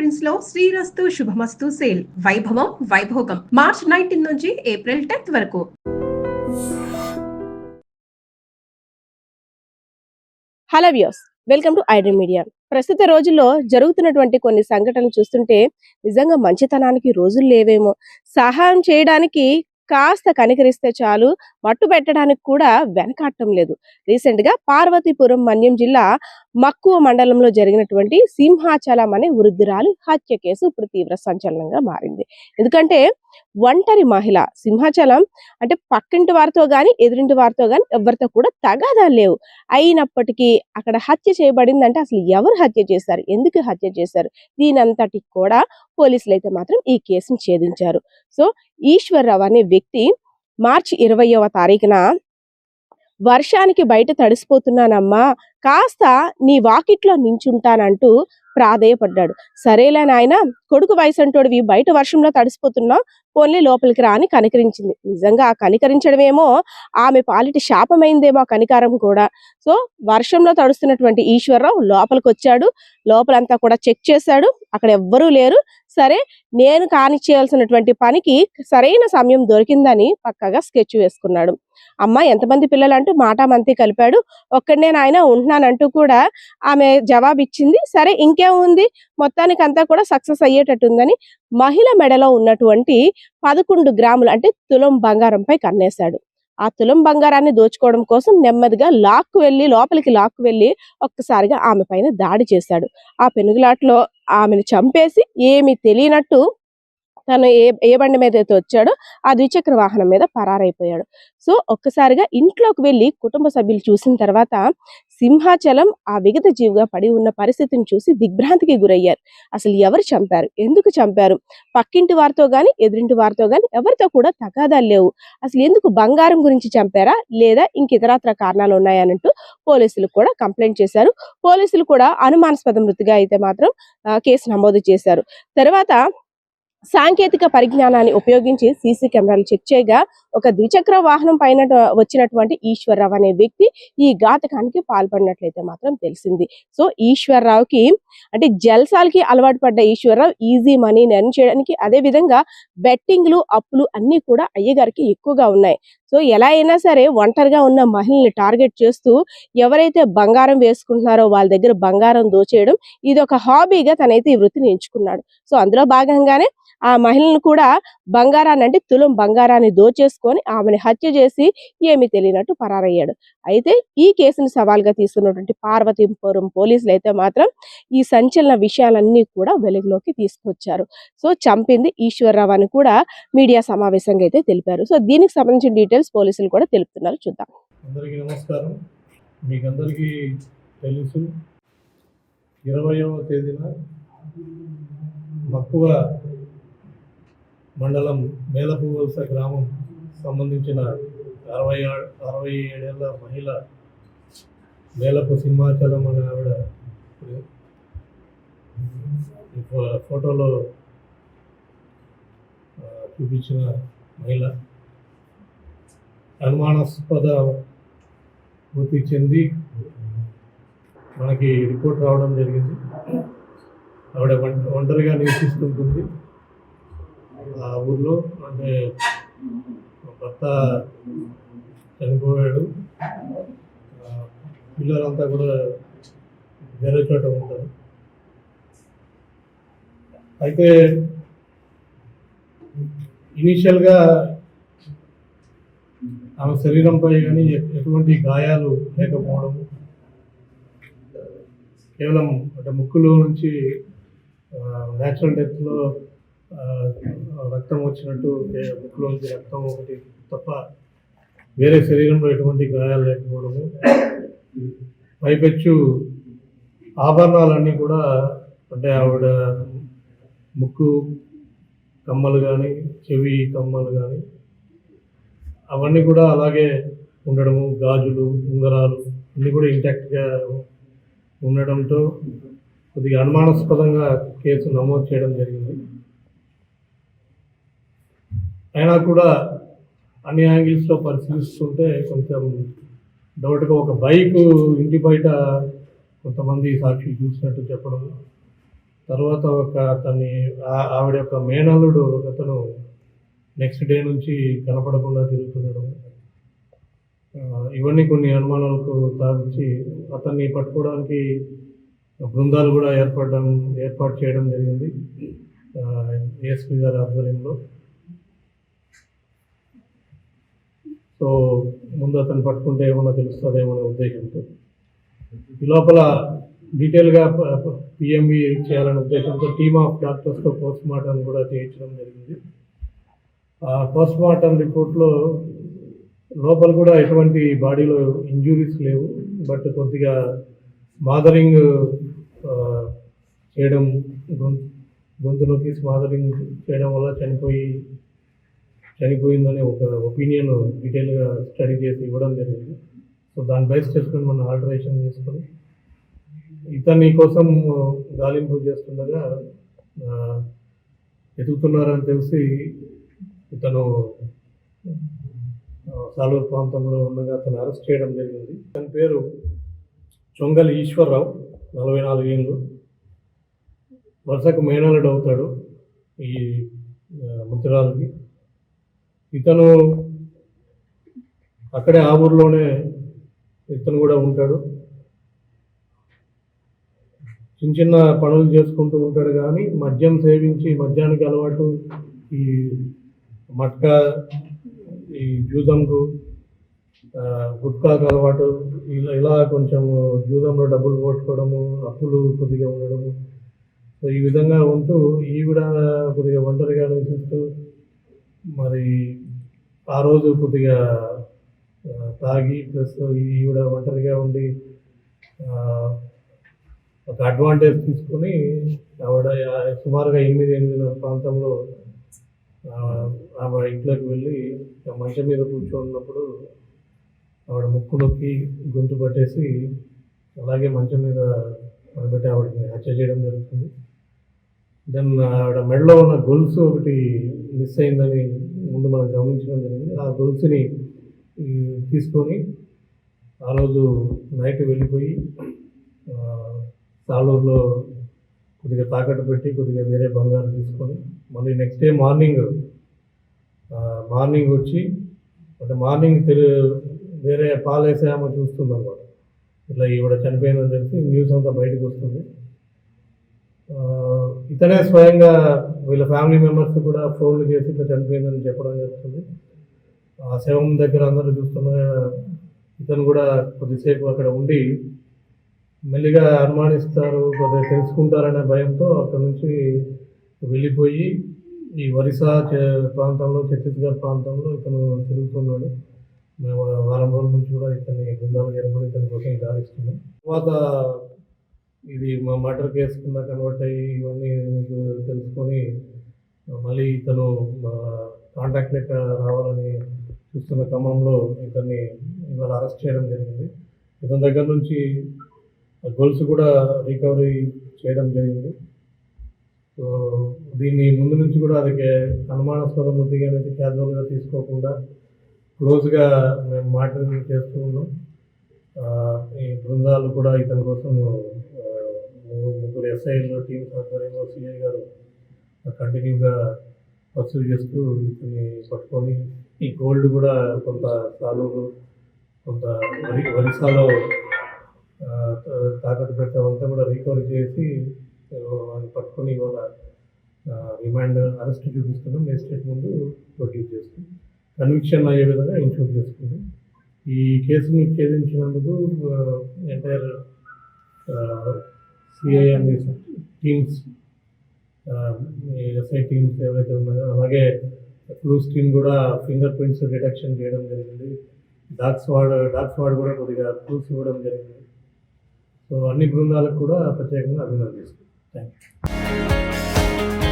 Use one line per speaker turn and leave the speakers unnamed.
Prints లో శ్రీరస్తు శుభమస్తు sale వైభవం Vaibhogam March 19 నుంచి ఏప్రిల్ 10th వరకు.
Hello viewers, welcome to iDream media. ప్రస్తుత రోజుల్లో జరుగుతున్నటువంటి కొన్ని సంఘటనలు చూస్తుంటే నిజంగా మంచితనానికి రోజులు లేవేమో. సహాయం చేయడానికి కాస్త కనికరిస్తే చాలు, మట్టు పెట్టడానికి కూడా వెనకాడటం లేదు. రీసెంట్ గా పార్వతీపురం మన్యం జిల్లా మక్కువ మండలంలో జరిగినటువంటి సింహాచలం అనే వృద్ధురాలి హత్య కేసు ఇప్పుడు తీవ్ర సంచలనంగా మారింది. ఎందుకంటే ఒంటరి మహిళ, సింహాచలం అంటే పక్కింటి వారితో గాని ఎదురింటి వారితో గాని ఎవరితో కూడా తగాదాలు లేవు. అయినప్పటికీ అక్కడ హత్య చేయబడిందంటే అసలు ఎవరు హత్య చేశారు, ఎందుకు హత్య చేశారు, దీనంతటికి కూడా పోలీసులు అయితే మాత్రం ఈ కేసును ఛేదించారు. సో ఈశ్వర్రావు అనే వ్యక్తి మార్చి 20వ తారీఖున వర్షానికి బయట తడిసిపోతున్నానమ్మా, కాస్త నీ వాకిట్లో నించుంటానంటూ ప్రాధేయపడ్డాడు. సరేలే నాయన, కొడుకు వయసంటోడివి, బయట వర్షంలో తడిసిపోతున్నావు, పోన్లే లోపలికి రా అని కనికరించింది. నిజంగా ఆ కనికరించడమేమో ఆమె పాలిటి శాపమైందేమో ఆ కనికారం కూడా. సో వర్షంలో తడుస్తున్నటువంటి ఈశ్వర్రావు లోపలికి వచ్చాడు. లోపలంతా కూడా చెక్ చేశాడు, అక్కడ ఎవ్వరూ లేరు. సరే, నేను కానిచ్చేయాల్సినటువంటి పనికి సరైన సమయం దొరికిందని పక్కగా స్కెచ్ వేసుకున్నాడు. అమ్మ ఎంతమంది పిల్లలు అంటూ మాటామంతి కలిపాడు. ఒక్కడనే నాయన ఉంటున్నానంటూ కూడా ఆమె జవాబిచ్చింది. సరే ఇంకేముంది, మొత్తానికి అంతా కూడా సక్సెస్ అయ్యేటట్టుందని మహిళ మెడలో ఉన్నటువంటి 11 గ్రాములు అంటే తులం బంగారంపై కన్నేశాడు. ఆ తులం బంగారాన్ని దోచుకోవడం కోసం నెమ్మదిగా లోపలికి లాక్కు వెళ్ళి ఒక్కసారిగా ఆమె పైన దాడి చేశాడు. ఆ పెనుగులాట్లో ఆమెను చంపేసి ఏమీ తెలియనట్టు తను ఏ బండి మీద అయితే వచ్చాడో ఆ ద్విచక్ర వాహనం మీద పరారైపోయాడు. సో ఒక్కసారిగా ఇంట్లోకి వెళ్ళి కుటుంబ సభ్యులు చూసిన తర్వాత సింహాచలం ఆ విగత జీవిగా పడి ఉన్న పరిస్థితిని చూసి దిగ్భ్రాంతికి గురయ్యారు. అసలు ఎవరు చంపారు, ఎందుకు చంపారు, పక్కింటి వారితో గాని ఎదురింటి వారితో గాని ఎవరితో కూడా తగాదాలు లేవు, అసలు ఎందుకు బంగారం గురించి చంపారా లేదా ఇంకితరత్ర కారణాలు ఉన్నాయనంటూ పోలీసులు కూడా కంప్లైంట్ చేశారు. పోలీసులు కూడా అనుమానాస్పద మృతిగా అయితే మాత్రం కేసు నమోదు చేశారు. తర్వాత సాంకేతిక పరిజ్ఞానాన్ని ఉపయోగించి సీసీ కెమెరాలు చెక్ చేయగా ఒక ద్విచక్ర వాహనం పైన వచ్చినటువంటి ఈశ్వర్రావు అనే వ్యక్తి ఈ ఘాతకానికి పాల్పడినట్లయితే మాత్రం తెలిసింది. సో ఈశ్వర్రావుకి అంటే జల్సాలకి అలవాటు పడ్డ ఈశ్వర్రావు ఈజీ మనీని ఎర్న్ చేయడానికి, అదే విధంగా బెట్టింగ్లు అప్పులు అన్ని కూడా అయ్యగారికి ఎక్కువగా ఉన్నాయి. సో ఎలా అయినా సరే ఒంటరిగా ఉన్న మహిళల్ని టార్గెట్ చేస్తూ ఎవరైతే బంగారం వేసుకుంటున్నారో వాళ్ళ దగ్గర బంగారం దోచేయడం, ఇది ఒక హాబీగా తనైతే ఈ వృత్తిని ఎంచుకున్నాడు. సో అందులో భాగంగానే ఆ మహిళను కూడా బంగారాన్ని అంటే తులం బంగారాన్ని దోచేసుకొని ఆమెను హత్య చేసి ఏమీ తెలియనట్టు పరారయ్యాడు. అయితే ఈ కేసును సవాల్గా తీసుకున్నటువంటి పార్వతీపురం పోలీసులు అయితే మాత్రం ఈ సంచలన విషయాలన్నీ కూడా వెలుగులోకి తీసుకొచ్చారు. సో చంపింది ఈశ్వర్రావు అని కూడా మీడియా సమావేశంగా అయితే తెలిపారు. సో దీనికి సంబంధించిన డీటెయిల్స్ పోలీసులు కూడా తెలుపుతున్నారు, చూద్దాం.
అందరికీ నమస్కారం. మీకందరికీ తెలుసు, 20వ తేదీన మక్కువ మండలం మేలపువలస గ్రామం సంబంధించిన 67 ఏళ్ల మహిళ మేలపు సింహాచలం అనే ఆవిడ ఫోటోలో చూపించిన మహిళ అనుమానాస్పద మృతి చెంది మనకి రిపోర్ట్ రావడం జరిగింది. ఆవిడ ఒంటరిగా నివసిస్తుంటుంది ఆ ఊర్లో. అంటే భర్త చనిపోయాడు, పిల్లలంతా కూడా వేరే చోట ఉంటారు. అయితే ఇనీషియల్గా ఆమె శరీరంపై కానీ ఎటువంటి గాయాలు లేకపోవడం, కేవలం అంటే ముక్కులో నుంచి న్యాచురల్ డెత్లో రక్తం వచ్చినట్టు, ముక్కులో నుంచి రక్తం ఒకటి తప్ప వేరే శరీరంలో ఎటువంటి గాయాలు లేకపోవడము, పైపెచ్చు ఆభరణాలన్నీ కూడా అంటే ఆవిడ ముక్కు కమ్మలు కానీ చెవి కమ్మలు కానీ అవన్నీ కూడా అలాగే ఉండడము, గాజులు ఉంగరాలు అన్నీ కూడా ఇంటాక్ట్గా ఉండడంతో కొద్దిగా అనుమానాస్పదంగా కేసు నమోదు చేయడం జరిగింది. అయినా కూడా అన్ని యాంగిల్స్లో పరిశీలిస్తుంటే కొంచెం డౌట్గా ఒక బైక్ ఇంటి బయట కొంతమంది సాక్షులు చూసినట్టు చెప్పడం, తర్వాత ఆవిడ యొక్క మేనల్లుడు అతను నెక్స్ట్ డే నుంచి కనపడకుండా తిరుగుతుండడం, ఇవన్నీ కొన్ని అనుమానాలకు తావించి అతన్ని పట్టుకోవడానికి బృందాలు కూడా ఏర్పాటు చేయడం జరిగింది ఏఎస్పీ గారి ఆధ్వర్యంలో. సో ముందు అతను పట్టుకుంటే ఏమన్నా తెలుస్తుందేమో అనే ఉద్దేశంతో ఈ లోపల డీటెయిల్గా పిఎంఈ చేయాలనే ఉద్దేశంతో టీమ్ ఆఫ్ డాక్టర్స్తో పోస్ట్ మార్టం కూడా చేయించడం జరిగింది. ఆ పోస్ట్ మార్టం రిపోర్ట్లో లోపల కూడా ఎటువంటి బాడీలో ఇంజురీస్ లేవు, బట్ కొద్దిగా స్మాదరింగ్ చేయడం, గొంతులోకి స్మాదరింగ్ చేయడం వల్ల చనిపోయిందనే ఒక ఒపీనియన్ డీటెయిల్గా స్టడీ చేసి ఇవ్వడం జరిగింది. సో దాని బేస్ చేసుకొని మనం ఆల్టరేషన్ చేసుకొని ఇతని కోసం గాలింపు చేస్తుండగా ఎదుగుతున్నారని తెలిసి ఇతను సాలూరు ప్రాంతంలో ఉండగా అతను అరెస్ట్ చేయడం జరిగింది. తన పేరు చొంగలి ఈశ్వరరావు, 44 ఏళ్ళు. వరుసకు మేనల్లుడు అవుతాడు ఈ ముద్రాలకి. ఇతను అక్కడే ఆ ఊర్లోనే ఇతను కూడా ఉంటాడు. చిన్న చిన్న పనులు చేసుకుంటూ ఉంటాడు, కానీ మద్యం సేవించి మద్యానికి అలవాటు, ఈ మట్కా, ఈ జూదంకు, గుట్కాకు అలవాటు, ఇలా కొంచెం జూదంలో డబ్బులు పోట్టుకోవడము, అప్పులు కొద్దిగా ఉండడము. సో ఈ విధంగా ఉంటూ ఈవిడ కొద్దిగా ఒంటరిగా నివసిస్తూ మరి ఆ రోజు కొద్దిగా తాగి ప్లస్ ఈవిడ ఒంటరిగా ఉండి ఒక అడ్వాంటేజ్ తీసుకొని ఆవిడ సుమారుగా 8 ప్రాంతంలో ఆమె ఇంట్లోకి వెళ్ళి మంచం మీద కూర్చోన్నప్పుడు ఆవిడ ముక్కు నొక్కి గొంతు పట్టేసి అలాగే మంచం మీద పడబెట్టి ఆవిడని హత్య చేయడం జరుగుతుంది. దెన్ ఆవిడ మెడలో ఉన్న గొలుసు ఒకటి మిస్ అయిందని ముందు మనం గమనించడం జరిగింది. ఆ గొలుసుని తీసుకొని ఆ రోజు నైట్ వెళ్ళిపోయి సాలూరులో కొద్దిగా తాకట్టు పెట్టి కొద్దిగా వేరే బంగారం తీసుకొని మళ్ళీ నెక్స్ట్ డే మార్నింగ్ వచ్చి అంటే మార్నింగ్ వేరే పాలేసే ఆమె చూస్తుంది అన్నమాట. ఇట్లా ఈవిడ చనిపోయిందని తెలిసి న్యూస్ అంతా బయటకు వస్తుంది. ఇతనే స్వయంగా వీళ్ళ ఫ్యామిలీ మెంబర్స్ కూడా ఫోన్లు చేసి ఇట్లా చనిపోయిందని చెప్పడం జరుగుతుంది. ఆ శవం దగ్గర అందరూ చూస్తుండగా ఇతను కూడా కొద్దిసేపు అక్కడ ఉండి మెల్లిగా అనుమానిస్తారు, కొద్దిగా తెలుసుకుంటారనే భయంతో అక్కడ నుంచి వెళ్ళిపోయి ఈ ఒరిస్సా ప్రాంతంలో, ఛత్తీస్గఢ్ ప్రాంతంలో ఇతను తిరుగుతున్నాడు. మేము వారం రోజుల నుంచి కూడా ఇతన్ని బృందాలు ఏర్పడి ఇతని కోసం గాలిస్తున్నాం. తర్వాత ఇది మా మర్డర్ కేసు కింద కన్వర్ట్ అయ్యి ఇవన్నీ తెలుసుకొని మళ్ళీ ఇతను కాంటాక్ట్ లెక్క రావాలని చూస్తున్న క్రమంలో ఇతన్ని ఇవాళ అరెస్ట్ చేయడం జరిగింది. ఇతని దగ్గర నుంచి గొలుసు కూడా రికవరీ చేయడం జరిగింది. సో దీన్ని ముందు నుంచి కూడా అది అనుమానాస్పద వృద్ధిగా అనేది క్యాజువల్గా తీసుకోకుండా క్లోజ్గా మేము మానిటరింగ్ చేస్తూ ఉన్నాం. ఈ బృందాలు కూడా ఇతని కోసం 3 ఎస్ఐలు టీమ్స్ ఆధ్వర్యంలో సిఐ గారు కంటిన్యూగా పర్సూ చేస్తూ ఇతన్ని పట్టుకొని ఈ గోల్డ్ కూడా కొంత సాలూరు, కొంత ఒరిస్సాలో తాకట్టు పెట్టామంతా కూడా రికవరీ చేసి వాళ్ళని పట్టుకొని ఇవాళ రిమాండ్ అరెస్ట్ చూపిస్తున్నాం. మేజిస్ట్రేట్ ముందు ప్రొడ్యూస్ చేస్తాం, కన్విక్షన్ అయ్యే విధంగా ఇన్షూర్ చేసుకుంటాం. ఈ కేసుని ఛేదించినందుకు entire CI and teams, SI teams ఏవైతే ఉన్నాయో, అలాగే క్లూస్ టీమ్ కూడా ఫింగర్ ప్రింట్స్ డిటెక్షన్ చేయడం జరిగింది. డాగ్ స్వాడ్ కూడా కొద్దిగా క్లూస్ ఇవ్వడం జరిగింది. సో అన్ని బృందాలకు కూడా ప్రత్యేకంగా అభినందిస్తున్నాం. Thank you.